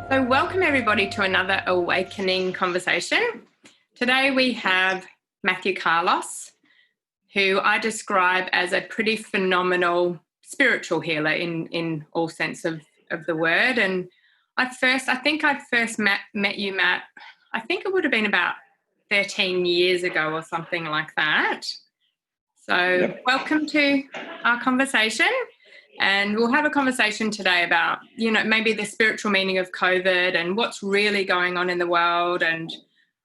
So welcome everybody to another Awakening conversation. Today we have Matthew Carlos, who I describe as a pretty phenomenal spiritual healer in all sense of the word. And I think I first met you, Matt, I think it would have been about 13 years ago or something like that. So Welcome to our conversation. And we'll have a conversation today about, maybe the spiritual meaning of COVID and what's really going on in the world. And,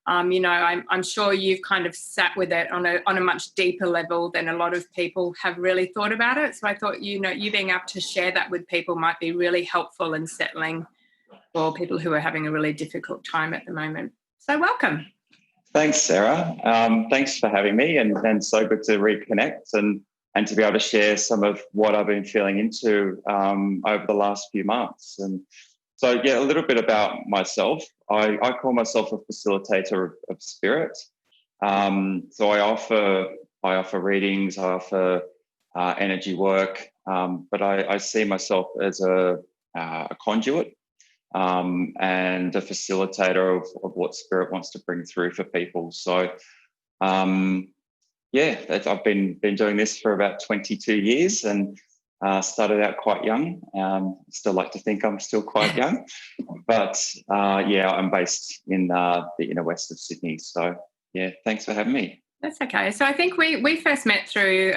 I'm sure you've kind of sat with it on a much deeper level than a lot of people have really thought about it. So I thought, you being able to share that with people might be really helpful and settling for people who are having a really difficult time at the moment. So welcome. Thanks, Sarah. Thanks for having me, and so good to reconnect and to be able to share some of what I've been feeling into over the last few months. And so, a little bit about myself. I call myself a facilitator of spirit. So I offer readings, I offer energy work, but I see myself as a conduit and a facilitator of what spirit wants to bring through for people. So, I've been doing this for about 22 years and started out quite young. Still like to think I'm still quite young, but I'm based in the inner west of Sydney. So thanks for having me. That's okay. So I think we first met through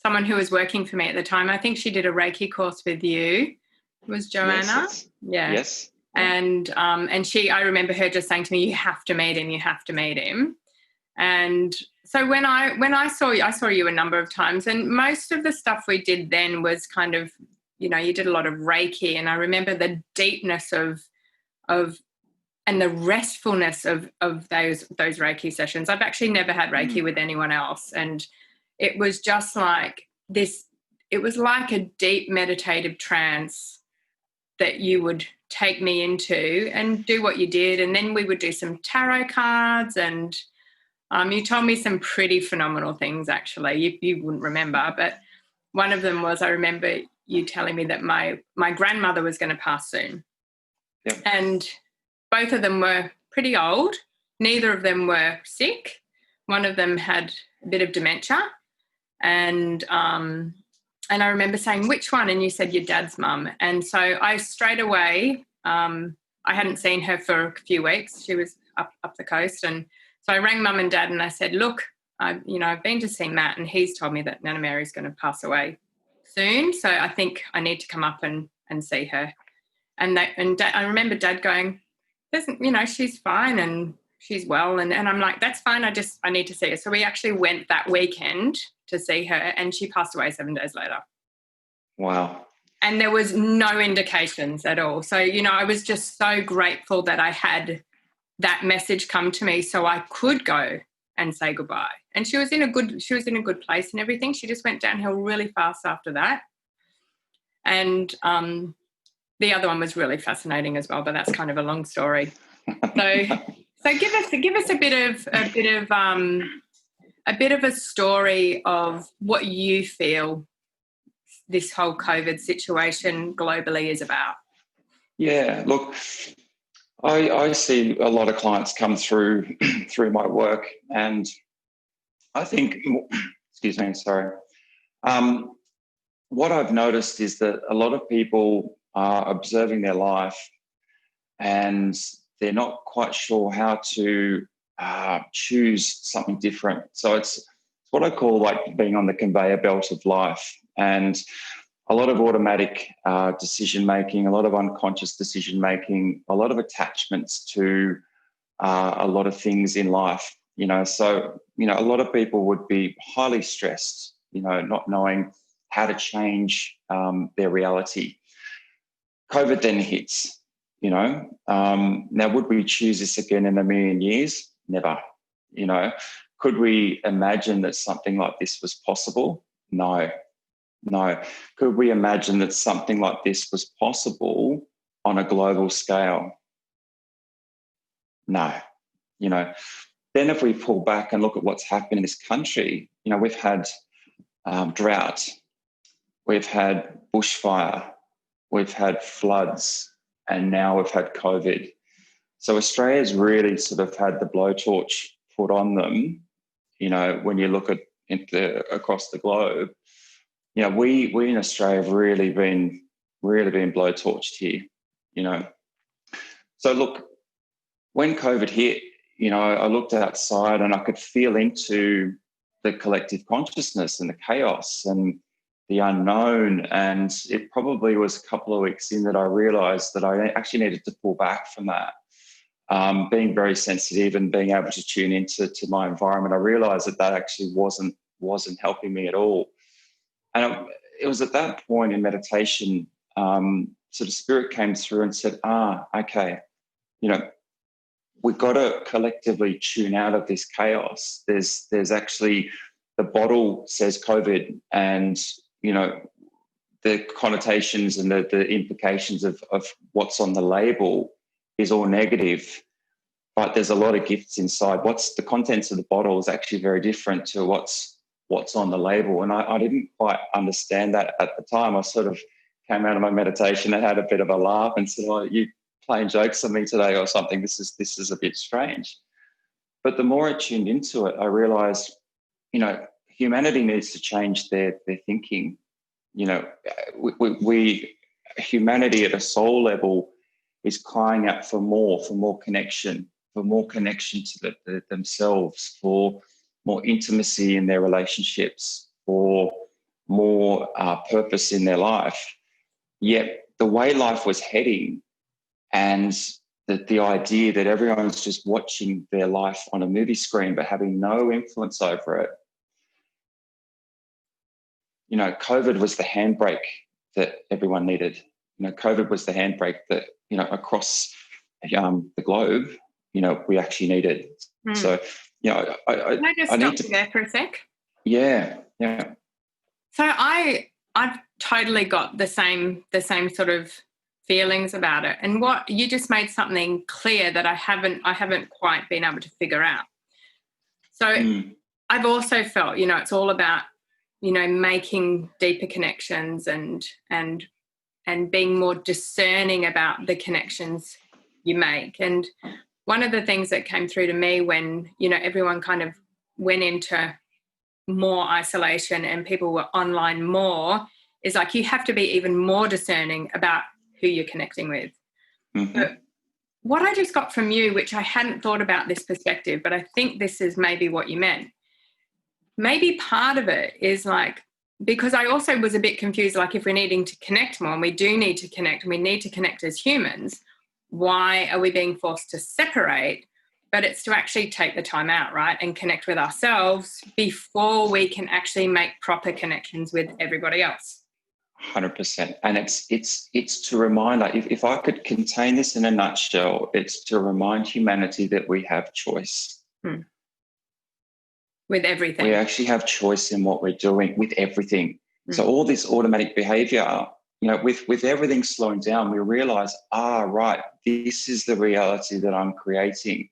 someone who was working for me at the time. I think she did a Reiki course with you. It was Joanna? Yes. And I remember her just saying to me, you have to meet him. And so when I saw you a number of times, and most of the stuff we did then was kind of, you did a lot of Reiki, and I remember the deepness of and the restfulness of those Reiki sessions. I've actually never had Reiki with anyone else, and it was just like this. It was like a deep meditative trance that you would take me into and do what you did, and then we would do some tarot cards and. You told me some pretty phenomenal things, actually. You wouldn't remember, but one of them was I remember you telling me that my grandmother was going to pass soon. Yep. And both of them were pretty old. Neither of them were sick. One of them had a bit of dementia. And I remember saying, which one? And you said your dad's mum. And so I straight away, I hadn't seen her for a few weeks. She was up the coast, and so I rang Mum and Dad and I said, look, I've been to see Matt and he's told me that Nana Mary's going to pass away soon. So I think I need to come up and see her. And Dad, I remember Dad going, she's fine and she's well. And I'm like, that's fine. I need to see her. So we actually went that weekend to see her, and she passed away 7 days later. Wow. And there was no indications at all. So, I was just so grateful that I had that message come to me so I could go and say goodbye. And she was in a good place and everything. She just went downhill really fast after that. And the other one was really fascinating as well, but that's kind of a long story. So give us a bit of a story of what you feel this whole COVID situation globally is about. Yeah, look, I see a lot of clients come through my work, and I think, what I've noticed is that a lot of people are observing their life and they're not quite sure how to choose something different. So it's what I call like being on the conveyor belt of life, and a lot of automatic decision-making, a lot of unconscious decision-making, a lot of attachments to a lot of things in life, So, a lot of people would be highly stressed, not knowing how to change their reality. COVID then hits, Now, would we choose this again in a million years? Never, Could we imagine that something like this was possible? No. Could we imagine that something like this was possible on a global scale? No. Then if we pull back and look at what's happened in this country, we've had drought, we've had bushfire, we've had floods, and now we've had COVID. So Australia's really sort of had the blowtorch put on them. When you look at across the globe, we in Australia have really been blowtorched here. So look, when COVID hit, I looked outside and I could feel into the collective consciousness and the chaos and the unknown. And it probably was a couple of weeks in that I realised that I actually needed to pull back from that. Being very sensitive and being able to tune into my environment, I realised that actually wasn't helping me at all. And it was at that point in meditation, sort of spirit came through and said, okay, we've got to collectively tune out of this chaos. There's actually, the bottle says COVID, and the connotations and the implications of what's on the label is all negative, but there's a lot of gifts inside. What's the contents of the bottle is actually very different to what's on the label. And I didn't quite understand that at the time. I sort of came out of my meditation and had a bit of a laugh and said, "Oh, you playing jokes on me today or something? This is a bit strange." But the more I tuned into it, I realized, humanity needs to change their thinking. We humanity at a soul level is crying out for more connection to themselves, for more intimacy in their relationships, for more purpose in their life. Yet the way life was heading, and the idea that everyone's just watching their life on a movie screen but having no influence over it. COVID was the handbrake that everyone needed. COVID was the handbrake that, across the globe, we actually needed. So, Can I just stop you there for a sec? Yeah. So I've totally got the same sort of feelings about it. And what you just made something clear that I haven't quite been able to figure out. So I've also felt, it's all about, making deeper connections and being more discerning about the connections you make. And one of the things that came through to me when, everyone kind of went into more isolation and people were online more, is like you have to be even more discerning about who you're connecting with. Mm-hmm. But what I just got from you, which I hadn't thought about this perspective, but I think this is maybe what you meant. Maybe part of it is like, because I also was a bit confused, like if we're needing to connect more, and we do need to connect, and we need to connect as humans, why are we being forced to separate? But it's to actually take the time out, right, and connect with ourselves before we can actually make proper connections with everybody else. 100%. And it's to remind, like, if I could contain this in a nutshell, it's to remind humanity that we have choice. With everything. We actually have choice in what we're doing with everything. So all this automatic behavior, with everything slowing down, we realize, right, this is the reality that I'm creating.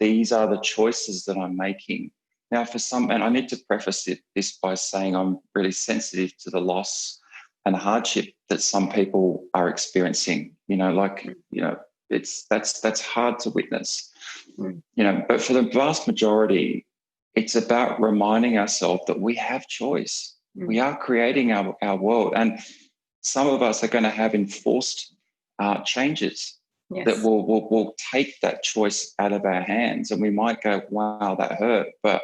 These are the choices that I'm making. Now, for some, and I need to preface this by saying I'm really sensitive to the loss and the hardship that some people are experiencing. That's hard to witness. But for the vast majority, it's about reminding ourselves that we have choice. We are creating our world. And some of us are going to have enforced changes that will take that choice out of our hands. And we might go, wow, that hurt. But,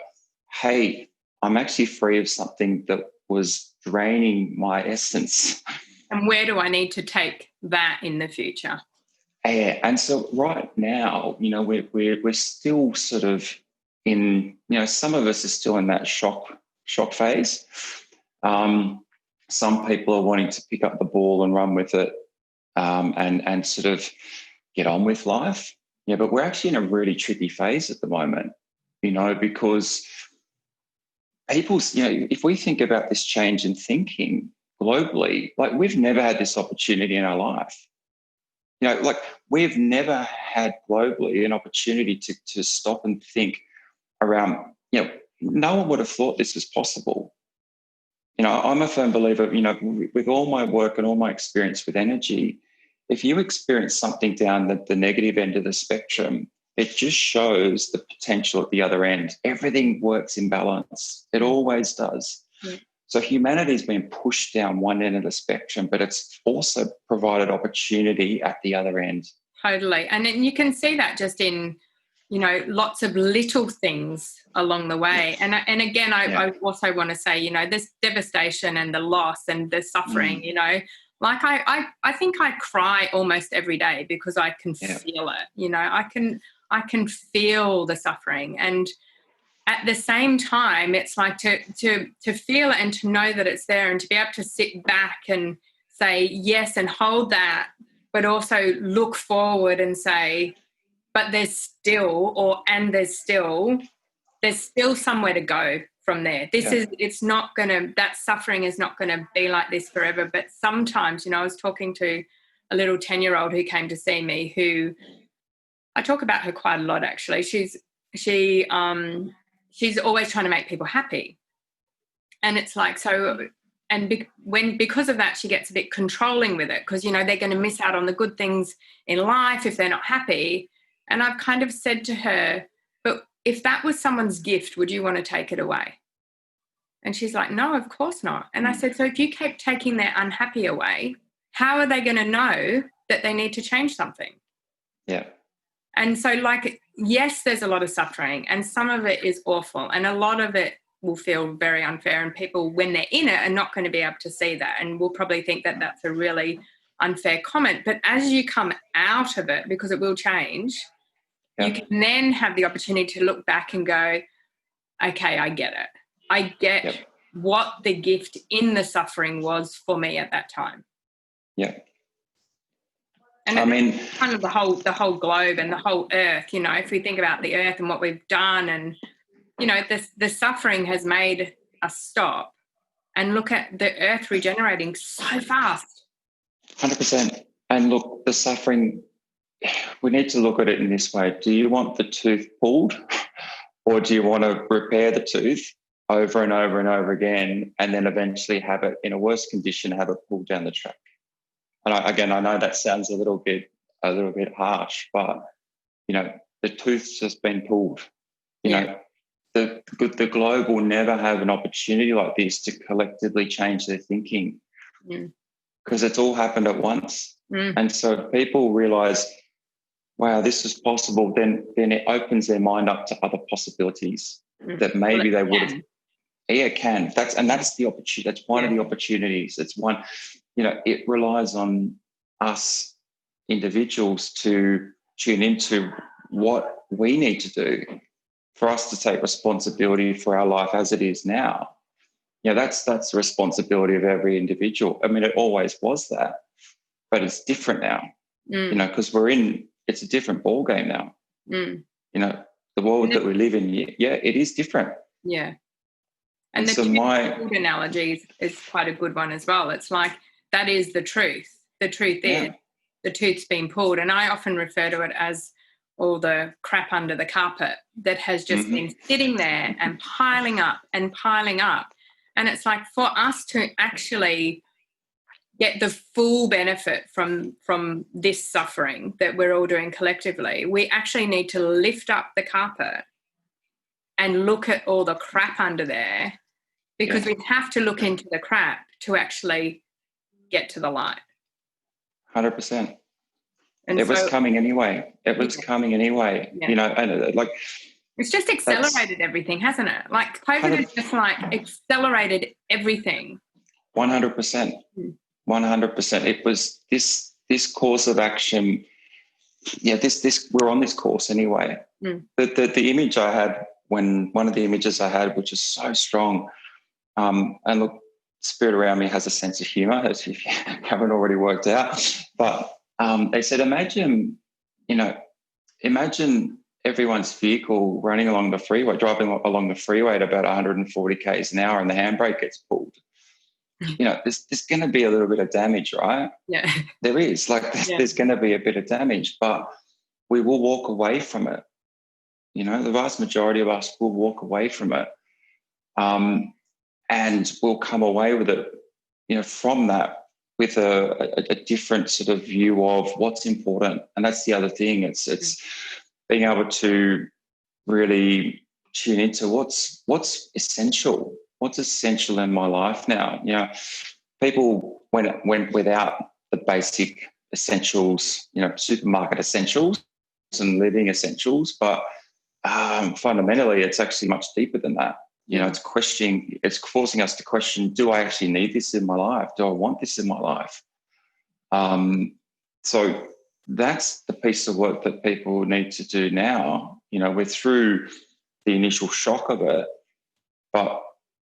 hey, I'm actually free of something that was draining my essence. And where do I need to take that in the future? Yeah. And so right now, we're still sort of in, some of us are still in that shock phase. Some people are wanting to pick up the ball and run with it, and sort of get on with life. Yeah, but we're actually in a really tricky phase at the moment, because people's, if we think about this change in thinking globally, like we've never had this opportunity in our life. Like we've never had globally an opportunity to stop and think around, no one would have thought this was possible. I'm a firm believer, with all my work and all my experience with energy, if you experience something down the negative end of the spectrum, it just shows the potential at the other end. Everything works in balance. It always does. Yeah. So humanity's been pushed down one end of the spectrum, but it's also provided opportunity at the other end. Totally. And you can see that just in, lots of little things along the way. Yeah. And again, I also want to say, this devastation and the loss and the suffering, like I think I cry almost every day because I can feel it. I can feel the suffering. And at the same time, it's like to feel it and to know that it's there and to be able to sit back and say yes and hold that, but also look forward and say, but there's still somewhere to go from there. That suffering is not going to be like this forever. But sometimes, I was talking to a little 10-year-old who came to see me, who I talk about her quite a lot, actually. She's always trying to make people happy. And it's like, so, and because of that, she gets a bit controlling with it because, they're going to miss out on the good things in life if they're not happy. And I've kind of said to her, but if that was someone's gift, would you want to take it away? And she's like, no, of course not. And I said, so if you keep taking their unhappy away, how are they going to know that they need to change something? Yeah. And so, like, yes, there's a lot of suffering and some of it is awful and a lot of it will feel very unfair, and people, when they're in it, are not going to be able to see that and will probably think that that's a really unfair comment. But as you come out of it, because it will change, you can then have the opportunity to look back and go, okay, I get it. I get what the gift in the suffering was for me at that time. Yeah. And kind of the whole globe and the whole earth, if we think about the earth and what we've done, and, the suffering has made us stop and look at the earth regenerating so fast. 100%. And look, the suffering, we need to look at it in this way. Do you want the tooth pulled, or do you want to repair the tooth over and over and over again and then eventually have it in a worse condition, have it pulled down the track? And I know that sounds a little bit harsh, but, the tooth's just been pulled. The globe will never have an opportunity like this to collectively change their thinking because it's all happened at once. And so if people realise, wow, this is possible, then it opens their mind up to other possibilities that maybe they would have. Yeah, it can. That's the opportunity. That's one of the opportunities. It's one, it relies on us individuals to tune into what we need to do for us to take responsibility for our life as it is now. That's the responsibility of every individual. I mean, it always was that, but it's different now, because it's a different ball game now. The world that we live in, it is different. Yeah. And so the food analogy is quite a good one as well. It's like, that is the truth. The truth is the tooth's been pulled. And I often refer to it as all the crap under the carpet that has just been sitting there and piling up and piling up. And it's like, for us to actually get the full benefit from this suffering that we're all doing collectively, we actually need to lift up the carpet and look at all the crap under there, because we have to look into the crap to actually get to the light. 100%. And it was coming anyway. And like, it's just accelerated everything, hasn't it? Like COVID has just like accelerated everything. 100%. 100%. It was this course of action. Yeah, this we're on this course anyway. The image I had, one of the images I had, which is so strong, and look, spirit around me has a sense of humour, as if you haven't already worked out. But they said, imagine everyone's vehicle driving along the freeway at about 140 k's an hour, and the handbrake gets pulled. There's going to be a little bit of damage, right? Yeah. There is. There's going to be a bit of damage, but we will walk away from it. The vast majority of us will walk away from it, and we'll come away with it, from that with a different sort of view of what's important. And that's the other thing. It's being able to really tune into what's essential. What's essential in my life now? You know, people went without the basic essentials, you know, supermarket essentials and living essentials, but fundamentally, it's actually much deeper than that. You know, it's forcing us to question, do I actually need this in my life? Do I want this in my life? So that's the piece of work that people need to do now. You know, we're through the initial shock of it, but,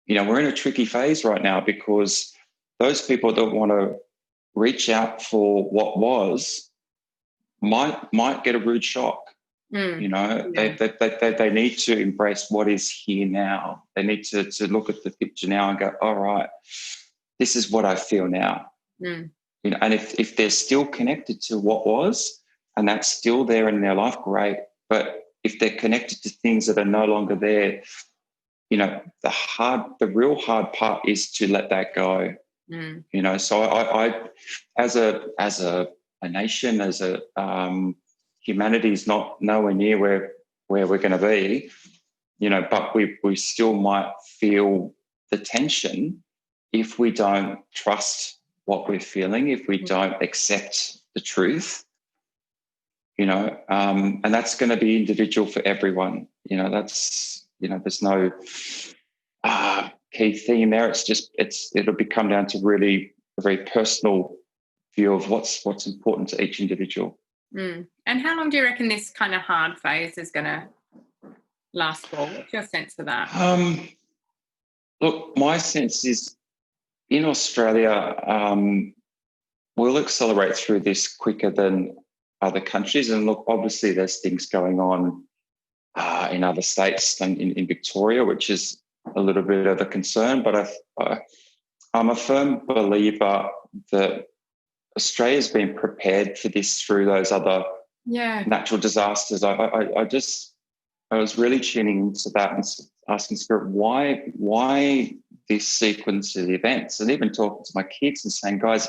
you know, we're in a tricky phase right now because those people that want to reach out for what was might get a rude shock. You know, they need to embrace what is here now. They need to look at the picture now and go, all right, this is what I feel now. You know, and if they're still connected to what was and that's still there in their life, great. But if they're connected to things that are no longer there, you know, the real hard part is to let that go. You know, so I as a nation, as a humanity is nowhere near where we're going to be, you know, but we still might feel the tension if we don't trust what we're feeling, if we don't accept the truth, you know, and that's going to be individual for everyone. You know, that's, you know, there's no key theme there. It'll come down to really a very personal view of what's important to each individual. And how long do you reckon this kind of hard phase is going to last for? What's your sense of that? Look, my sense is in Australia, we'll accelerate through this quicker than other countries. And look, obviously there's things going on in other states than in Victoria, which is a little bit of a concern. But I'm a firm believer that Australia's been prepared for this through those other natural disasters. I was really tuning into that and asking Spirit, why this sequence of events? And even talking to my kids and saying, guys,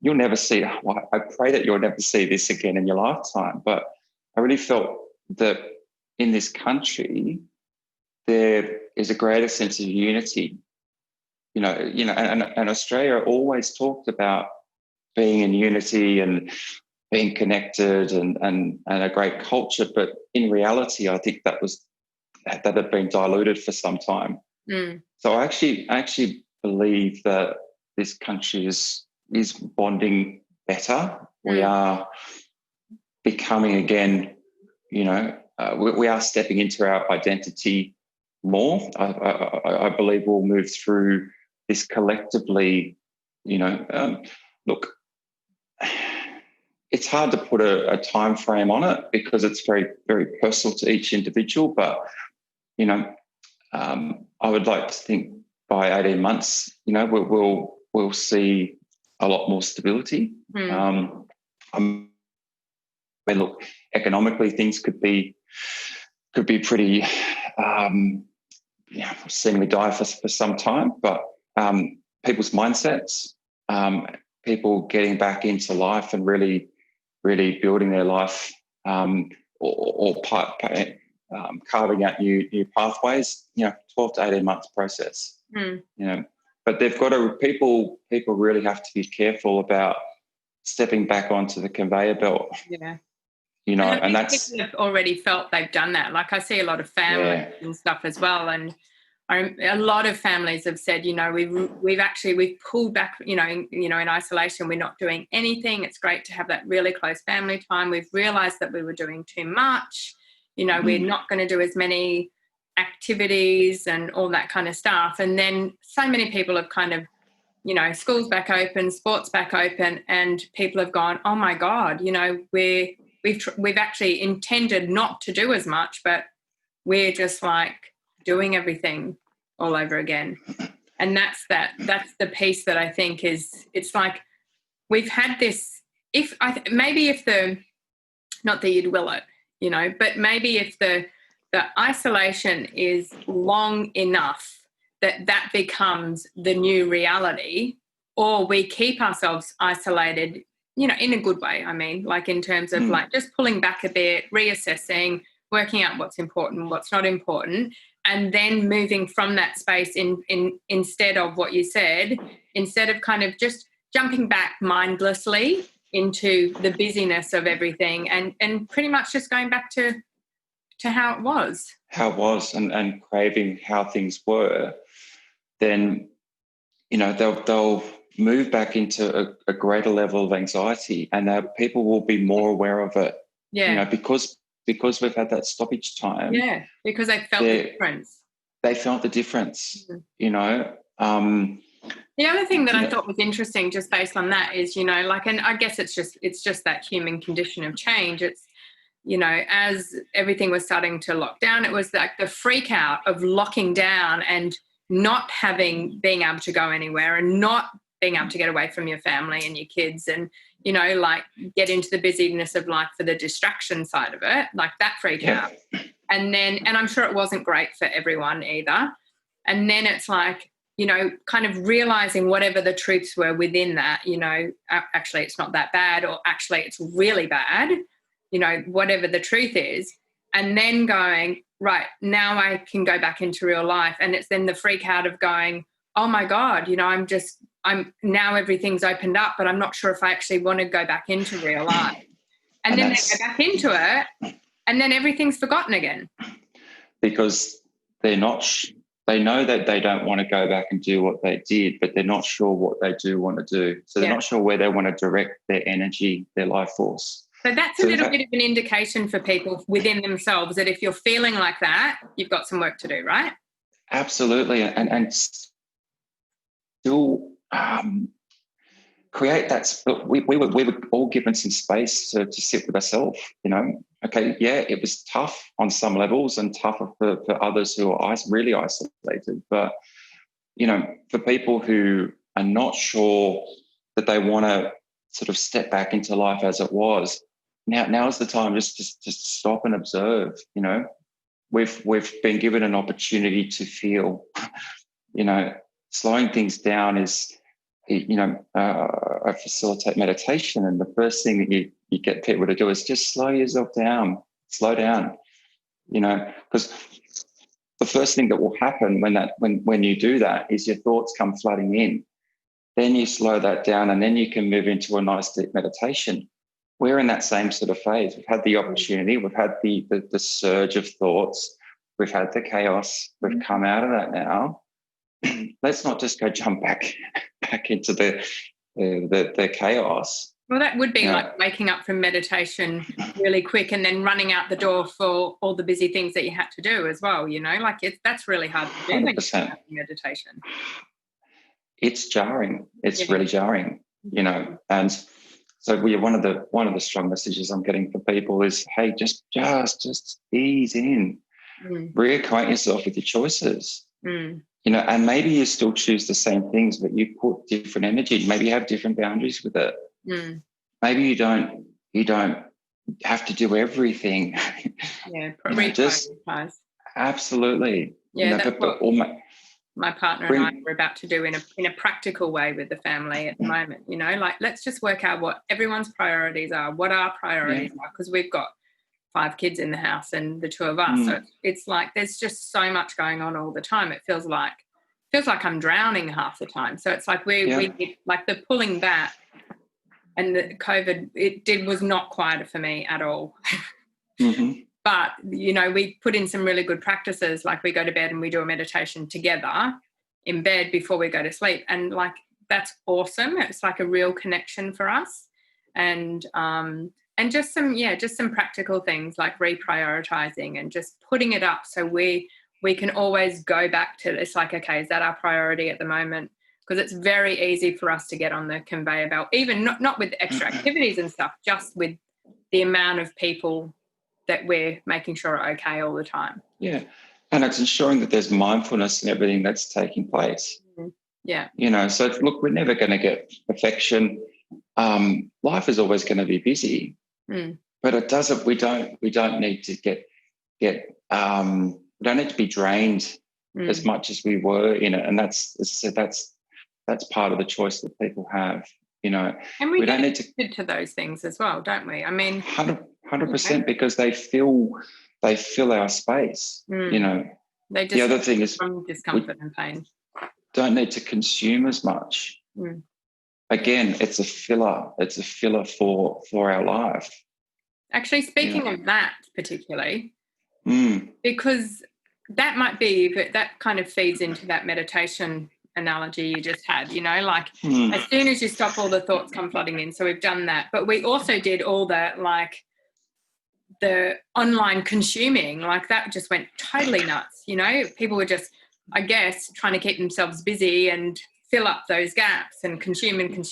you'll never see, I pray that you'll never see this again in your lifetime. But I really felt that in this country, there is a greater sense of unity. You know, and Australia always talked about being in unity and being connected and a great culture. But in reality, I think that had been diluted for some time. So I actually believe that this country is bonding better. We are becoming again, you know, we are stepping into our identity more. I believe we'll move through this collectively, you know. Look, it's hard to put a time frame on it because it's very, very personal to each individual. But, you know, I would like to think by 18 months, you know, we'll see a lot more stability. Look, economically, things could be pretty, seemingly dire for some time. But people's mindsets, people getting back into life and really building their life, or carving out new pathways, you know, 12 to 18 months process. You know, but they've got to, people really have to be careful about stepping back onto the conveyor belt. Yeah. You know, and that's people have already felt they've done that. Like I see a lot of families and stuff as well, and a lot of families have said, you know, we've pulled back, you know, in isolation. We're not doing anything. It's great to have that really close family time. We've realised that we were doing too much. You know, we're not going to do as many activities and all that kind of stuff. And then so many people have kind of, you know, schools back open, sports back open, and people have gone, oh my God, you know, we've actually intended not to do as much, but we're just like doing everything all over again. And that's the piece that I think is, it's like we've had this, not that you'd will it, you know, but maybe if the isolation is long enough that becomes the new reality, or we keep ourselves isolated, you know, in a good way. I mean, like in terms of like just pulling back a bit, reassessing, working out what's important, what's not important, and then moving from that space in instead of what you said, instead of kind of just jumping back mindlessly into the busyness of everything and pretty much just going back to how it was. How it was and craving how things were, then, you know, they'll move back into a greater level of anxiety, and people will be more aware of it. Yeah. You know, because we've had that stoppage time. Yeah, because they felt the difference. They felt the difference, you know. The other thing that I thought was interesting just based on that is, you know, like, and I guess it's just that human condition of change. It's, you know, as everything was starting to lock down, it was like the freak out of locking down and not being able to go anywhere and not being able to get away from your family and your kids and, you know, like get into the busyness of life for the distraction side of it, like that freak out. And I'm sure it wasn't great for everyone either. And then it's like, you know, kind of realizing whatever the truths were within that, you know, actually it's not that bad, or actually it's really bad, you know, whatever the truth is. And then going, right, now I can go back into real life. And it's then the freak out of going, oh my God, you know, I'm now everything's opened up, but I'm not sure if I actually want to go back into real life. And then they go back into it, and then everything's forgotten again. Because they're not, they know that they don't want to go back and do what they did, but they're not sure what they do want to do. So they're not sure where they want to direct their energy, their life force. So that's a little bit of an indication for people within themselves that if you're feeling like that, you've got some work to do, right? Absolutely. And still create that. We were all given some space to sit with ourselves, you know. Okay, yeah, it was tough on some levels and tougher for others who are really isolated. But, you know, for people who are not sure that they want to sort of step back into life as it was, now's the time just to stop and observe, you know. We've been given an opportunity to feel, you know. Slowing things down is, you know, I facilitate meditation, and the first thing that you get people to do is just slow yourself down, slow down, you know, because the first thing that will happen when you do that is your thoughts come flooding in. Then you slow that down, and then you can move into a nice deep meditation. We're in that same sort of phase. We've had the opportunity, we've had the surge of thoughts, we've had the chaos, we've come out of that now. Let's not just go jump back into the chaos. Well, that would be like waking up from meditation really quick and then running out the door for all the busy things that you had to do as well, you know, like that's really hard to do 100%. Meditation. It's jarring. It's really jarring, you know. And so one of the strong messages I'm getting for people is, hey, just ease in. Reacquaint yourself with your choices. You know, and maybe you still choose the same things, but you put different energy. Maybe you have different boundaries with it. Maybe you don't have to do everything. Yeah, just absolutely. Yeah, you know, that's what my partner and I were about to do in a practical way with the family at the moment. You know, like let's just work out what everyone's priorities are, what our priorities are, because we've got 5 kids in the house and the 2 of us. So it's like there's just so much going on all the time. It feels like I'm drowning half the time. So it's like we need, like the pulling back, and the COVID was not quieter for me at all. But, you know, we put in some really good practices, like we go to bed and we do a meditation together in bed before we go to sleep. And like that's awesome. It's like a real connection for us. And just some practical things like reprioritizing and just putting it up so we can always go back to this, like, okay, is that our priority at the moment? Because it's very easy for us to get on the conveyor belt, even not with extra activities and stuff, just with the amount of people that we're making sure are okay all the time. Yeah. And it's ensuring that there's mindfulness in everything that's taking place. Yeah. You know, so look, we're never going to get perfection. Life is always going to be busy. But it doesn't, we don't need to we don't need to be drained as much as we were in it. And that's that's part of the choice that people have. You know, And we don't need to those things as well, don't we? I mean, 100% because they fill our space. You know, the other thing is from discomfort and pain. Don't need to consume as much. Again, it's a filler. It's a filler for our life. Actually, speaking of that particularly, because that might be, that kind of feeds into that meditation analogy you just had, you know, like as soon as you stop, all the thoughts come flooding in. So we've done that. But we also did all that, like the online consuming, like that just went totally nuts. You know, people were just, I guess, trying to keep themselves busy and fill up those gaps and consume. And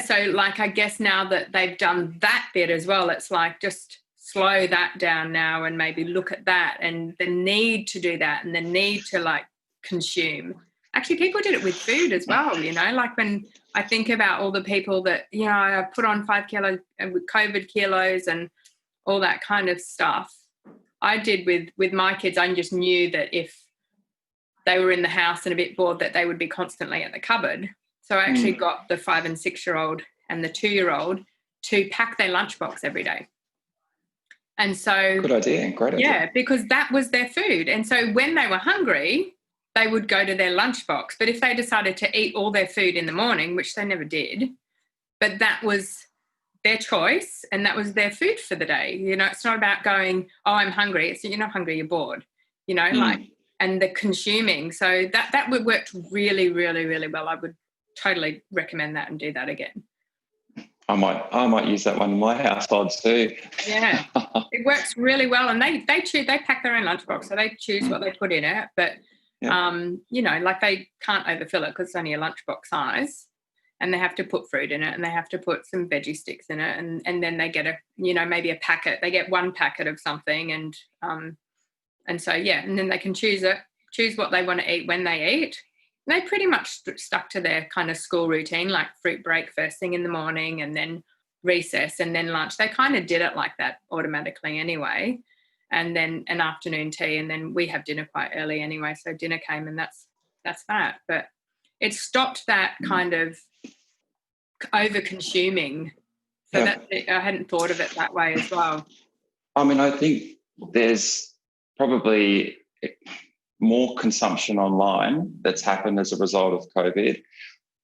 so like I guess now that they've done that bit as well, it's like just slow that down now and maybe look at that and the need to do that and the need to like consume. Actually, people did it with food as well, you know, like when I think about all the people that, you know, I put on 5 kilos with COVID kilos and all that kind of stuff. I did with my kids. I just knew that if they were in the house and a bit bored, that they would be constantly at the cupboard. So I actually got the 5 and 6-year-old and the 2-year-old to pack their lunchbox every day. And so good idea, great idea. Yeah, because that was their food. And so when they were hungry, they would go to their lunchbox. But if they decided to eat all their food in the morning, which they never did, but that was their choice and that was their food for the day. You know, it's not about going, oh, I'm hungry. It's you're not hungry, you're bored. You know, like, and the consuming. So that worked really, really, really well. I would totally recommend that and do that again. I might use that one in my household too. Yeah, it works really well, and they pack their own lunchbox, so they choose what they put in it. But you know, like they can't overfill it because it's only a lunchbox size, and they have to put fruit in it, and they have to put some veggie sticks in it, and then they get maybe a packet. They get one packet of something, and so and then they can choose what they want to eat when they eat. They pretty much stuck to their kind of school routine, like fruit break first thing in the morning and then recess and then lunch. They kind of did it like that automatically anyway. And then an afternoon tea, and then we have dinner quite early anyway. So dinner came, and that's that. But it stopped that kind of over-consuming. So I hadn't thought of it that way as well. I mean, I think there's probably more consumption online that's happened as a result of COVID,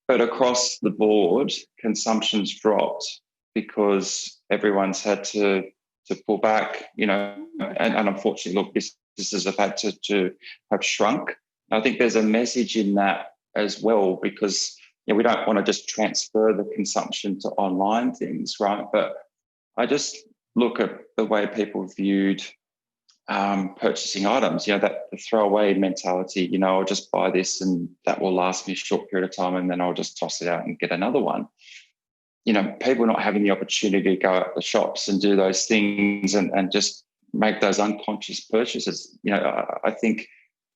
but across the board, consumption's dropped because everyone's had to pull back, you know, and unfortunately, look, businesses have had to have shrunk. I think there's a message in that as well, because we don't want to just transfer the consumption to online things, right? But I just look at the way people viewed purchasing items, you know, that the throwaway mentality, you know, I'll just buy this and that will last me a short period of time and then I'll just toss it out and get another one. You know, people not having the opportunity to go out the shops and do those things and just make those unconscious purchases. You know, I think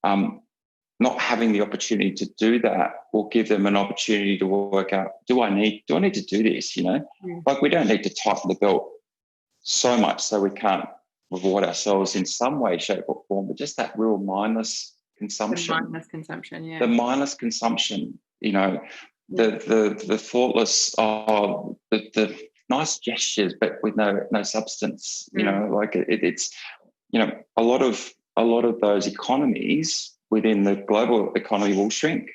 not having the opportunity to do that will give them an opportunity to work out, do I need to do this, you know? Like we don't need to tighten the belt so much so we can't reward ourselves in some way, shape or form, but just that real mindless consumption. The mindless consumption, yeah. The mindless consumption, you know, the thoughtless, the nice gestures, but with no substance, you know, like it's, you know, a lot of those economies within the global economy will shrink,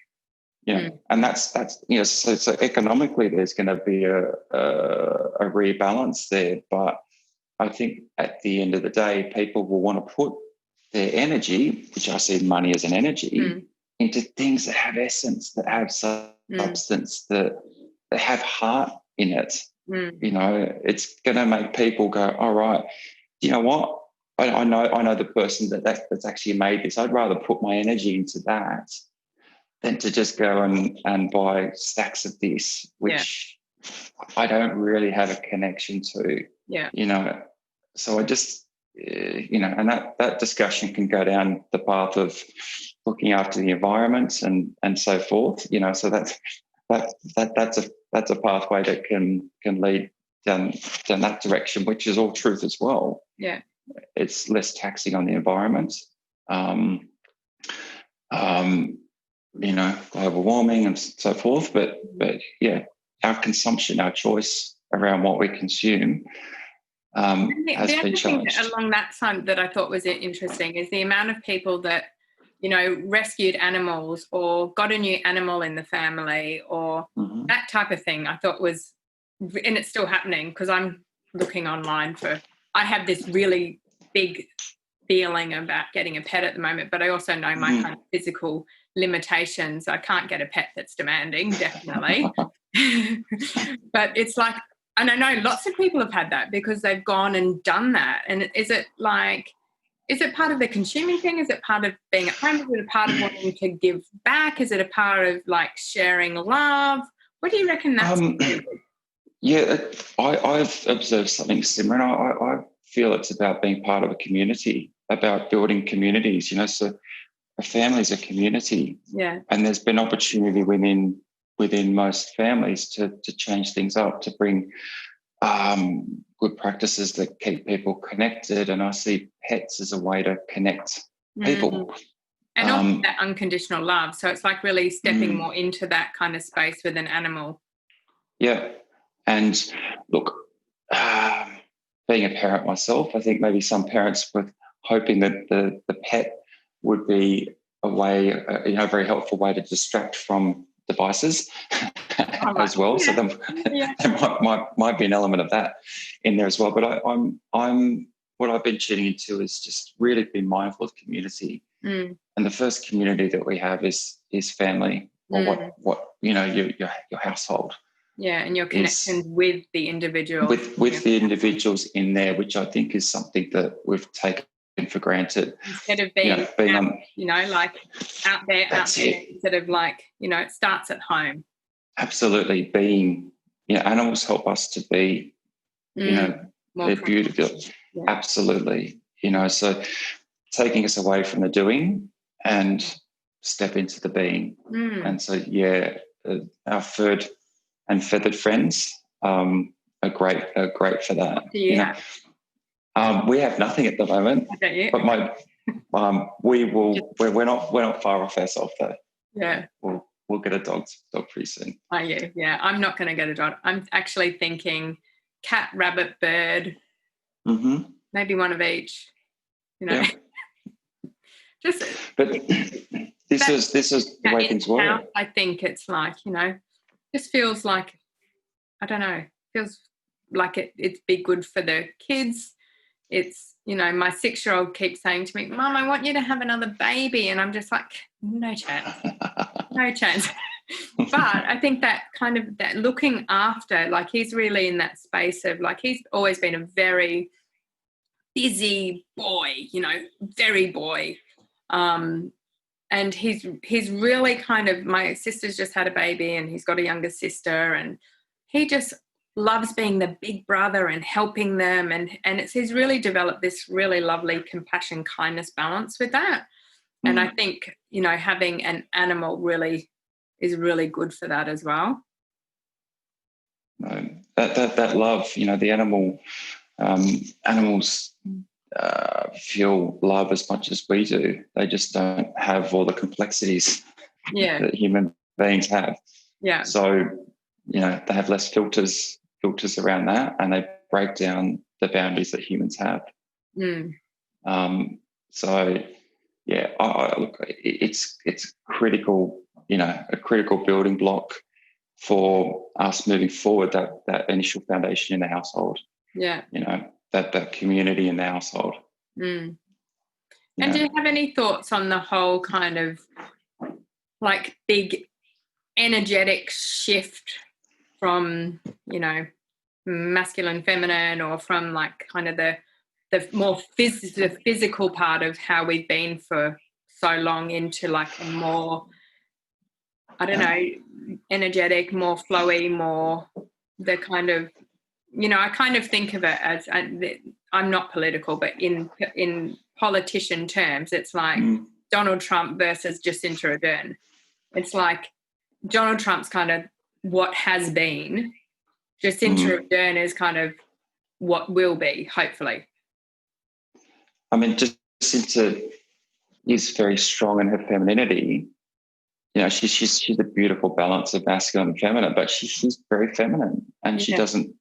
you know, and that's, you know, so economically there's going to be a rebalance there, but I think at the end of the day, people will want to put their energy, which I see money as an energy, into things that have essence, that have substance, that have heart in it. You know, it's going to make people go, all right, you know what? I know the person that's actually made this. I'd rather put my energy into that than to just go and buy stacks of this, which I don't really have a connection to. Yeah. You know, so I just, you know, and that discussion can go down the path of looking after the environment and so forth, you know, so that's a pathway that can lead down that direction, which is all truth as well. Yeah. It's less taxing on the environment. global warming and so forth. But yeah, our consumption, our choice around what we consume has the other been thing challenged. along that side that I thought was interesting is the amount of people that, rescued animals or got a new animal in the family or that type of thing. I thought was, and it's still happening because I'm looking online I have this really big feeling about getting a pet at the moment, but I also know my kind of physical limitations. I can't get a pet that's demanding, definitely. But it's like, and I know lots of people have had that because they've gone and done that. And is it part of the consuming thing? Is it part of being at home? Is it a part of wanting to give back? Is it a part of like sharing love? What do you reckon that's Yeah, I've observed something similar. And I feel it's about being part of a community, about building communities, so a family is a community. Yeah. And there's been opportunity within most families to change things up, to bring good practices that keep people connected. And I see pets as a way to connect people. And also that unconditional love. So it's like really stepping more into that kind of space with an animal. Yeah. And look, being a parent myself, I think maybe some parents were hoping that the pet would be a way, a very helpful way to distract from devices as well. Yeah. So there might be an element of that in there as well. But I'm what I've been tuning into is just really being mindful of community. And the first community that we have is family, or what your household. Yeah, and your connection with the individual. With the individuals in there, which I think is something that we've taken for granted. Instead of being out, like out there, instead of like, it starts at home. Absolutely. Being, animals help us to be, they're beautiful. Yeah. Absolutely. So taking us away from the doing and step into the being. And so, our furred and feathered friends are great for that. Yeah. We have nothing at the moment, but we're not far off ourselves though. Yeah. We'll get a dog pretty soon. Oh yeah. I'm not going to get a dog. I'm actually thinking cat, rabbit, bird, maybe one of each. Yeah. But this is the way things work. I think it's like, just feels like, I don't know, feels like it's be good for the kids. It's, my 6-year-old keeps saying to me, Mum, I want you to have another baby. And I'm just like, no chance. No chance. But I think that kind of that looking after, like he's really in that space of like, he's always been a very busy boy, very boy. And he's really kind of, my sister's just had a baby and he's got a younger sister, and he just loves being the big brother and helping them. And he's really developed this really lovely compassion, kindness balance with that. And I think, having an animal really is really good for that as well. That love, the animals feel love as much as we do. They just don't have all the complexities that human beings have. Yeah. So, they have less filters around that, and they break down the boundaries that humans have. So, look, it's critical, a critical building block for us moving forward, that initial foundation in the household. Yeah. That community in the household. And do you have any thoughts on the whole kind of like big energetic shift from, masculine, feminine, or from like kind of the more the physical part of how we've been for so long into like a more, I don't know, energetic, more flowy, more the kind of, I kind of think of it as, I'm not political, but in politician terms, it's like Donald Trump versus Jacinta Ardern. It's like Donald Trump's kind of what has been. Jacinta Ardern is kind of what will be, hopefully. I mean, Jacinta is very strong in her femininity. You know, she's a beautiful balance of masculine and feminine, but she's very feminine, and she doesn't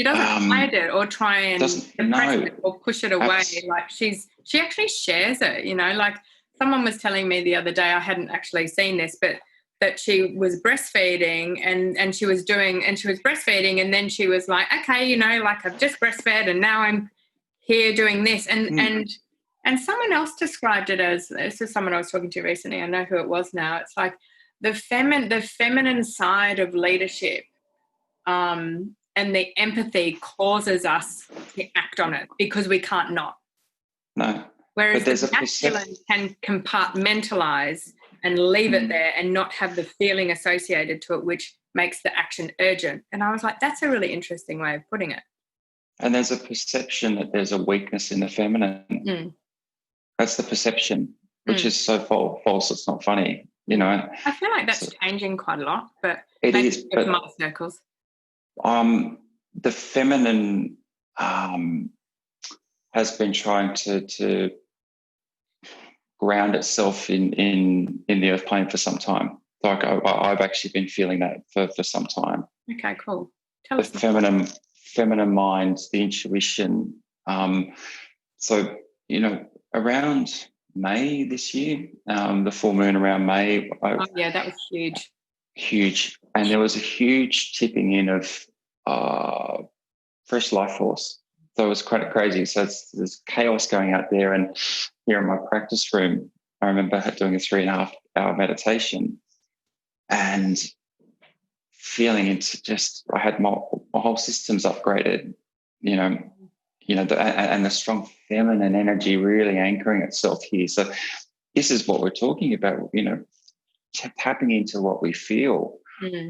hide it or try and suppress it or push it away. Like she actually shares it, you know, like someone was telling me the other day, I hadn't actually seen this, but that she was breastfeeding and she was breastfeeding, and then she was like, okay, you know, like I've just breastfed and now I'm here doing this. And someone else described it as, this is someone I was talking to recently, I know who it was now. It's like the feminine side of leadership and the empathy causes us to act on it because we can't not. No. Whereas the masculine can compartmentalize and leave it there and not have the feeling associated to it, which makes the action urgent. And I was like, that's a really interesting way of putting it. And there's a perception that there's a weakness in the feminine. That's the perception, which is so false. It's not funny, you know. I feel like that's changing quite a lot, but it is. But my circles. The feminine has been trying to ground itself in the earth plane for some time. Like I've actually been feeling that for some time. Okay, cool. Tell us. The feminine mind, the intuition. So, you know, around May this year, the full moon around May. That was huge. Huge. And there was a huge tipping in of fresh life force. So it was quite crazy. So there's chaos going out there. And here in my practice room, I remember doing a 3.5-hour meditation and feeling into just, I had my whole systems upgraded, and the strong feminine energy really anchoring itself here. So this is what we're talking about, you know, tapping into what we feel,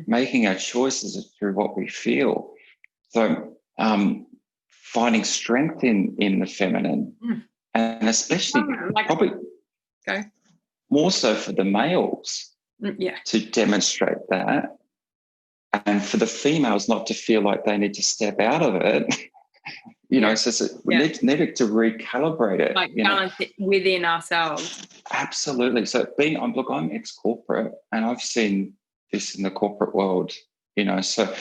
making our choices through what we feel. So finding strength in the feminine, and especially probably more so for the males to demonstrate that, and for the females not to feel like they need to step out of it. So we need to recalibrate it. Like balance it within ourselves. Absolutely. So I'm ex-corporate and I've seen this in the corporate world, so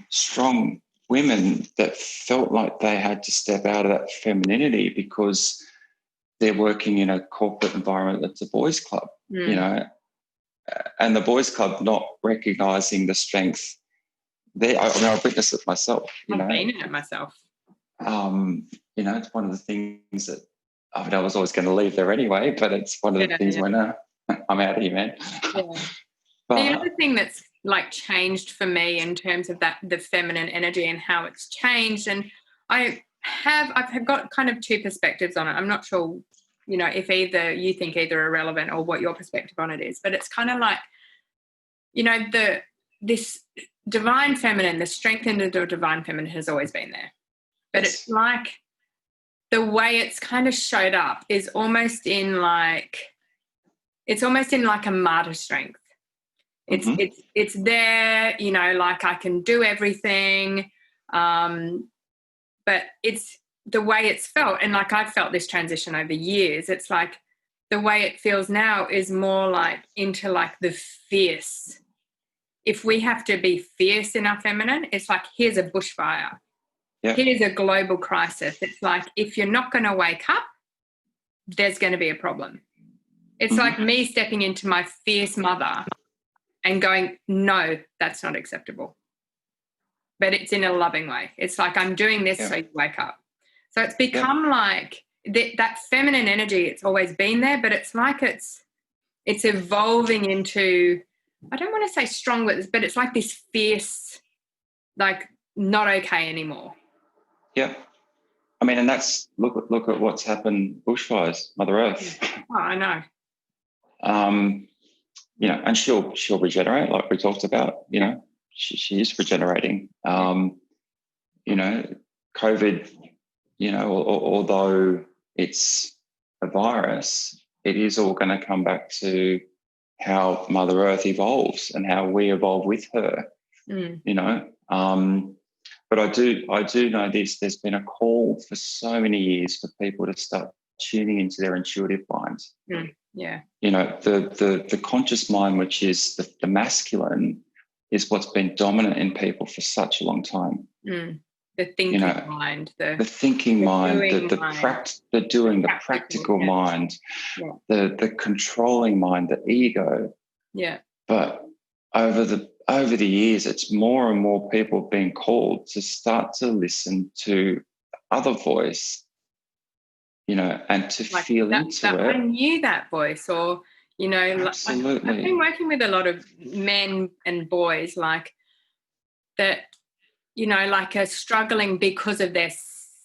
strong women that felt like they had to step out of that femininity because they're working in a corporate environment that's a boys' club, and the boys' club not recognising the strength there. I've witnessed it myself. I've been in it myself. It's one of the things that I was always going to leave there anyway, but it's one of the things when I'm out of here, man. Yeah. The other thing that's like changed for me in terms of that, the feminine energy and how it's changed, and I've got kind of two perspectives on it. I'm not sure, if either you think either are relevant or what your perspective on it is, but it's kind of like, this divine feminine, the strength in the divine feminine has always been there. But it's like the way it's kind of showed up is almost in like a martyr strength. It's there, like I can do everything. But it's the way it's felt. And like I've felt this transition over years. It's like the way it feels now is more like into like the fierce. If we have to be fierce in our feminine, it's like, here's a bushfire. Yep. Here's a global crisis. It's like, if you're not going to wake up, there's going to be a problem. It's like me stepping into my fierce mother and going, no, that's not acceptable. But it's in a loving way. It's like, I'm doing this so you wake up. So it's become like that feminine energy, it's always been there, but it's like it's evolving into, I don't want to say strong, but it's like this fierce, like not okay anymore. Yeah. I mean, and that's, look at what's happened, bushfires, Mother Earth. Oh, I know. And she'll regenerate, like we talked about, she is regenerating. COVID, although it's a virus, it is all going to come back to how Mother Earth evolves and how we evolve with her, But I do know this. There's been a call for so many years for people to start tuning into their intuitive mind. Yeah. You know, the conscious mind, which is the masculine, is what's been dominant in people for such a long time. The thinking mind, the thinking mind, the practical yeah. mind, yeah. the controlling mind, the ego. Yeah. But over the years, it's more and more people being called to start to listen to other voice, you know, and to like feel that, into that it. I knew that voice, or, you know, Absolutely. I've been working with a lot of men and boys like that, you know, like are struggling because of their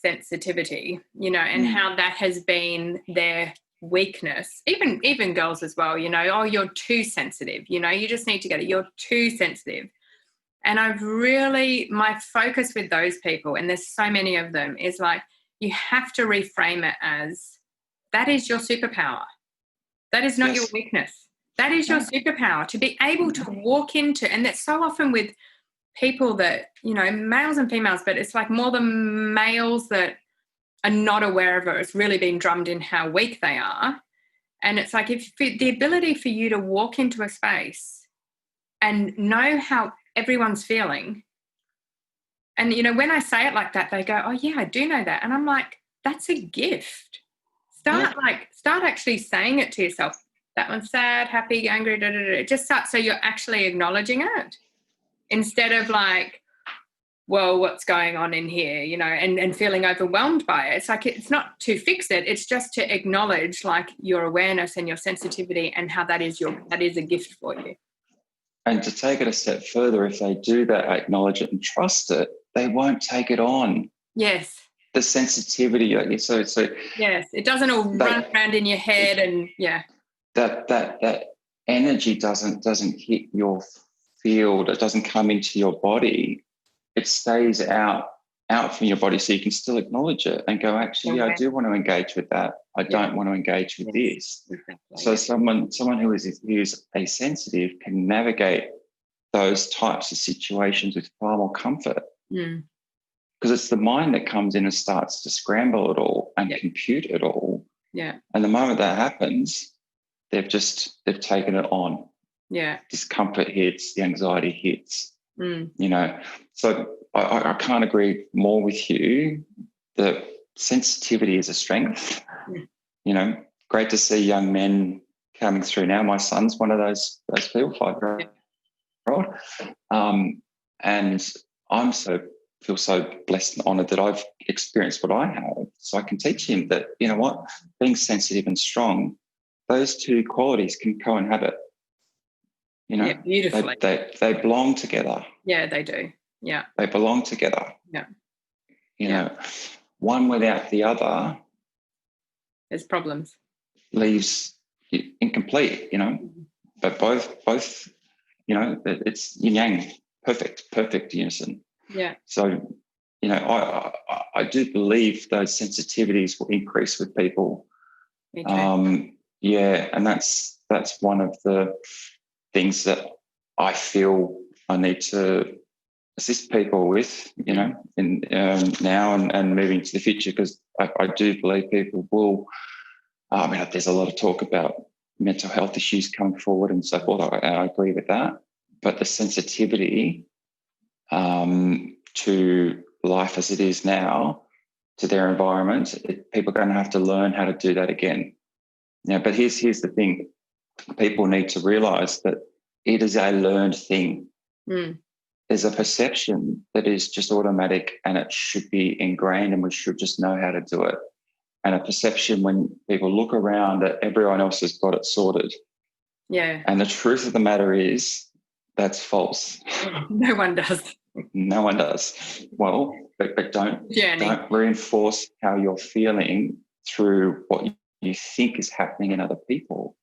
sensitivity, you know, and how that has been their weakness. Even girls as well, you know, oh, you're too sensitive, you know, you just need to get it, you're too sensitive. And my focus with those people, and there's so many of them, is like, you have to reframe it as, that is your superpower. That is not your weakness. That is your superpower, to be able to walk into, and that's so often with people that, you know, males and females, but it's like more the males that are not aware of it. It's really been drummed in how weak they are. And it's like, if the ability for you to walk into a space and know how everyone's feeling. And, you know, when I say it like that, they go, oh yeah, I do know that. And I'm like, that's a gift. Start actually saying it to yourself. That one's sad, happy, angry, da, da, da. Just start, so you're actually acknowledging it, instead of like, well, what's going on in here, you know, and feeling overwhelmed by it. It's like, it's not to fix it. It's just to acknowledge like your awareness and your sensitivity, and how that is a gift for you. And to take it a step further, if they do that, acknowledge it and trust it, they won't take it on. Yes. The sensitivity, so yes, it doesn't all run around in your head, and that energy doesn't hit your field. It doesn't come into your body. It stays out from your body, so you can still acknowledge it and go, actually, I do want to engage with that. I don't want to engage with this. Exactly. So someone who is a sensitive can navigate those types of situations with far more comfort. Because it's the mind that comes in and starts to scramble it all and compute it all. Yeah. And the moment that happens, they've taken it on. Yeah. Discomfort hits, the anxiety hits. You know, so I can't agree more with you that sensitivity is a strength. You know, great to see young men coming through now. My son's one of those people, 5-year-old. And I'm feel so blessed and honoured that I've experienced what I have. So I can teach him that, you know what, being sensitive and strong, those two qualities can cohabit. You know, beautifully. They belong together. Yeah, they do. Yeah. They belong together. Yeah. You know, one without the other, there's problems. Leaves incomplete, you know. But both, you know, it's yin yang, perfect unison. Yeah. So, you know, I do believe those sensitivities will increase with people. Me too. And that's one of the things that I feel I need to assist people with, you know, in now and moving to the future, because I do believe people will. I mean, there's a lot of talk about mental health issues coming forward and so forth. I agree with that, but the sensitivity to life as it is now, to their environment, people are going to have to learn how to do that again. Yeah, but here's the thing: people need to realise that it is a learned thing. There's a perception that is just automatic and it should be ingrained and we should just know how to do it. And a perception when people look around that everyone else has got it sorted. Yeah. And the truth of the matter is that's false. No one does. No one does. Well, but don't reinforce how you're feeling through what you think is happening in other people.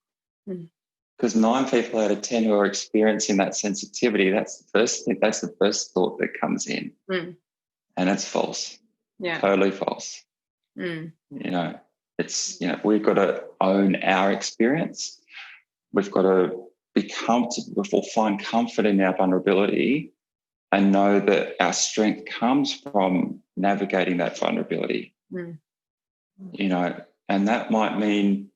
Because 9 people out of 10 who are experiencing that sensitivity, that's the first thing, that's the first thought that comes in. And it's false. Yeah. Totally false. You know, it's, you know, we've got to own our experience. We've got to be comfortable, or find comfort in our vulnerability, and know that our strength comes from navigating that vulnerability. You know, And that might mean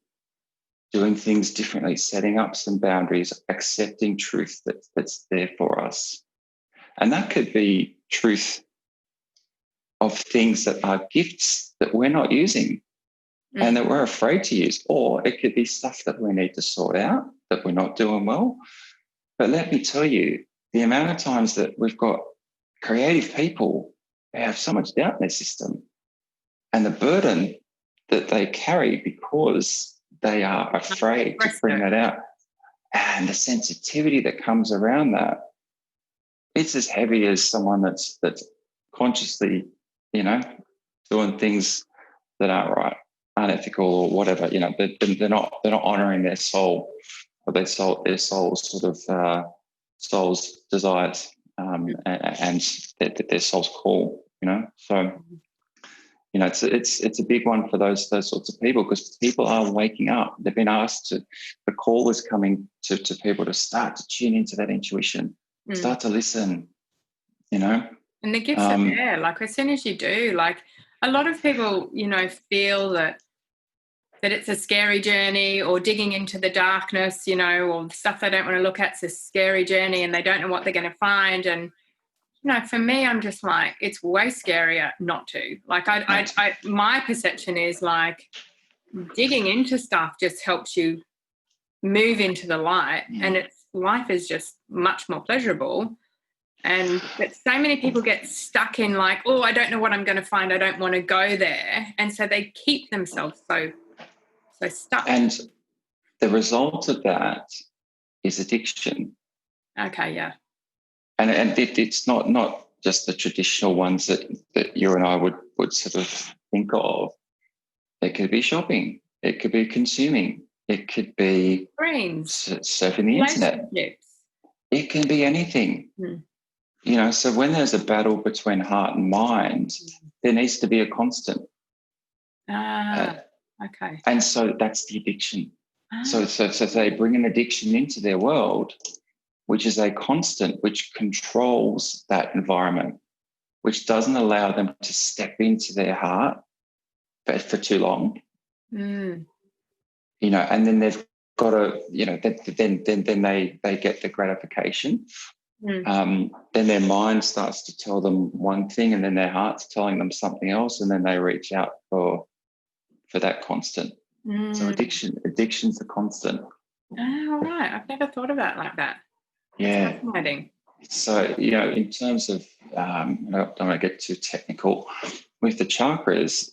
doing things differently, setting up some boundaries, accepting truth that's there for us. And that could be truth of things that are gifts that we're not using and that we're afraid to use. Or it could be stuff that we need to sort out, that we're not doing well. But let me tell you, the amount of times that we've got creative people who have so much doubt in their system, and the burden that they carry because they are afraid to bring that out, and the sensitivity that comes around that, it's as heavy as someone that's consciously, doing things that aren't right, unethical or whatever. They're not honouring their soul or their soul's sort of soul's desires and their soul's call. So. It's a big one for those sorts of people, because people are waking up. They've been asked the call is coming to people to start to tune into that intuition, start to listen, And the gifts are there. Like, as soon as you do, like, a lot of people, feel that it's a scary journey, or digging into the darkness, or stuff they don't want to look at. It's a scary journey and they don't know what they're going to find. And for me, I'm just like, it's way scarier not to. Like, my perception is like digging into stuff just helps you move into the light, and life is just much more pleasurable. But so many people get stuck in like, oh, I don't know what I'm going to find. I don't want to go there. And so they keep themselves so stuck. And the result of that is addiction. Okay, yeah. And it's not just the traditional ones that you and I would sort of think of. It could be shopping. It could be consuming. It could be surfing the internet. It can be anything. So when there's a battle between heart and mind, there needs to be a constant. Okay. And so that's the addiction. So they bring an addiction into their world, which is a constant, which controls that environment, which doesn't allow them to step into their heart for too long. And then they've got to, then they get the gratification. Then their mind starts to tell them one thing, and then their heart's telling them something else, and then they reach out for that constant. So addiction's a constant. Oh, right. I've never thought about it like that. Yeah. Fascinating. So, in terms of, I don't want to get too technical, with the chakras,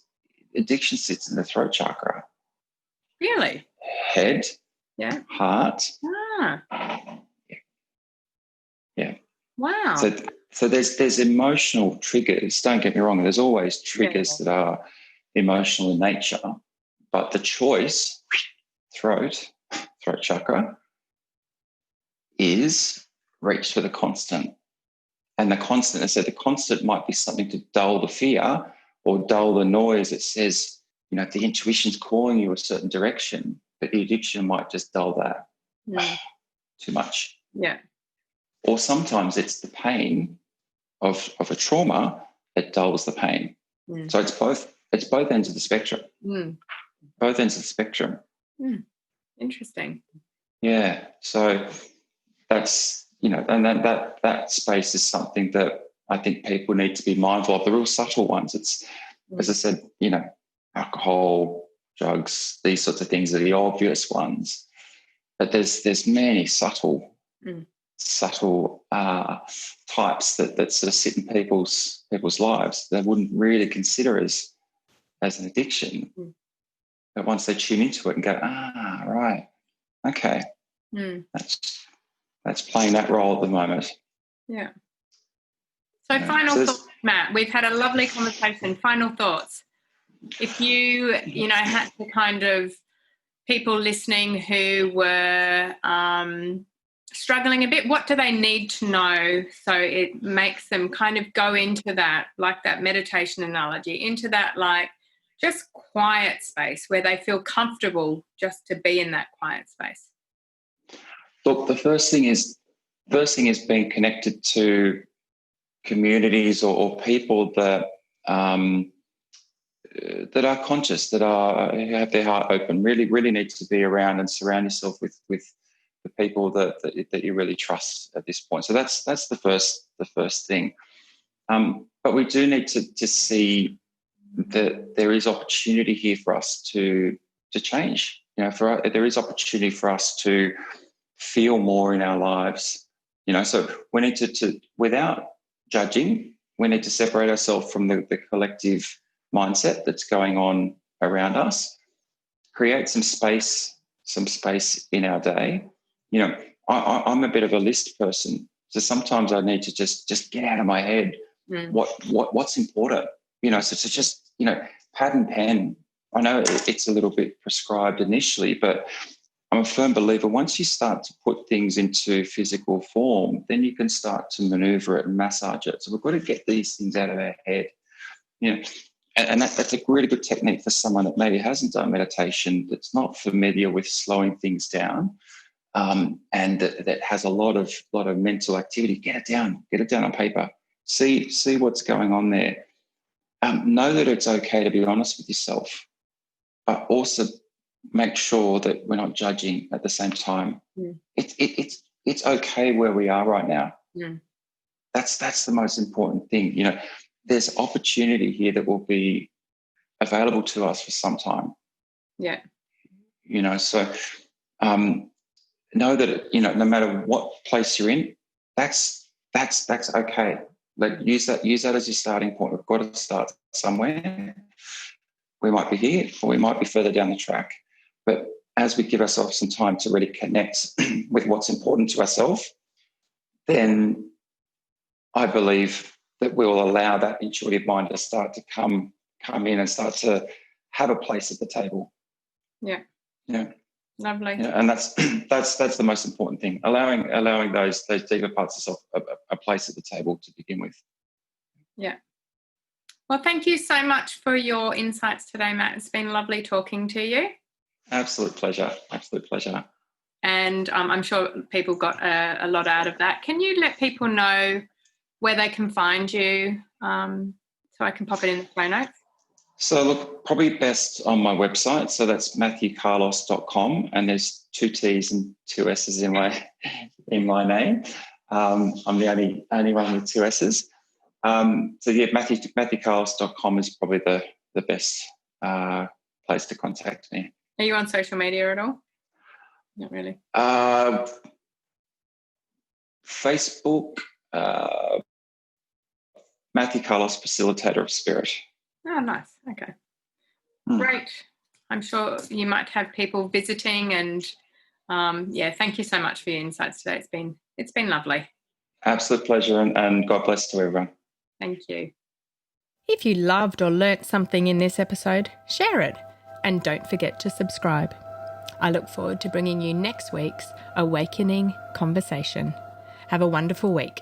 addiction sits in the throat chakra. Really? Head. Yeah. Heart. Yeah. Wow. So there's emotional triggers. Don't get me wrong. There's always triggers that are emotional in nature, but the choice, throat chakra, is reach for the constant. And the constant, the constant might be something to dull the fear or dull the noise. It says, if the intuition's calling you a certain direction, but the addiction might just dull that too much. Yeah. Or sometimes it's the pain of a trauma that dulls the pain. So it's both ends of the spectrum. Both ends of the spectrum. Interesting. Yeah. So that's, and that space is something that I think people need to be mindful of. The real subtle ones. It's, as I said, alcohol, drugs, these sorts of things are the obvious ones. But there's many subtle types that sort of sit in people's lives that wouldn't really consider as an addiction. But once they tune into it and go, right, okay, that's playing that role at the moment. Yeah. So final thoughts, Matt. We've had a lovely conversation. Final thoughts. If you, had to kind of people listening who were struggling a bit, what do they need to know so it makes them kind of go into that, like that meditation analogy, into that like just quiet space where they feel comfortable just to be in that quiet space? Look, the first thing is being connected to communities or people that that are conscious, that have their heart open, really need to be around and surround yourself with the people that you really trust at this point. So that's the first thing. But we do need to see that there is opportunity here for us to change. There is opportunity for us to feel more in our lives. So we need to without judging, we need to separate ourselves from the collective mindset that's going on around us, create some space in our day. I'm a bit of a list person, so sometimes I need to just get out of my head what's important. So just pad and pen. I know it's a little bit prescribed initially, but I'm a firm believer once you start to put things into physical form, then you can start to maneuver it and massage it. So we've got to get these things out of our head. And that's a really good technique for someone that maybe hasn't done meditation, that's not familiar with slowing things down, and that has a lot of mental activity. Get it down on paper. See what's going on there. Know that it's okay to be honest with yourself, but also make sure that we're not judging at the same time. It's okay where we are right now. That's the most important thing. There's opportunity here that will be available to us for some time. Yeah. So know that no matter what place you're in, that's okay. Use that as your starting point. We've got to start somewhere. We might be here or we might be further down the track. But as we give ourselves some time to really connect with what's important to ourselves, then I believe that we will allow that intuitive mind to start to come in and start to have a place at the table. Yeah. Lovely. And that's the most important thing. Allowing those deeper parts of self a place at the table to begin with. Yeah. Well, thank you so much for your insights today, Matt. It's been lovely talking to you. Absolute pleasure. And I'm sure people got a lot out of that. Can you let people know where they can find you, so I can pop it in the show notes? So look, probably best on my website. So that's matthewcarlos.com, and there's 2 T's and 2 S's in my name. I'm the only one with 2 S's. matthewcarlos.com is probably the best place to contact me. Are you on social media at all? Not really. Facebook, Matthew Carlos, facilitator of spirit. Oh, nice. Okay. Great. I'm sure you might have people visiting, and thank you so much for your insights today. It's been lovely. Absolute pleasure, and God bless to everyone. Thank you. If you loved or learnt something in this episode, share it, and don't forget to subscribe. I look forward to bringing you next week's Awakening Conversation. Have a wonderful week.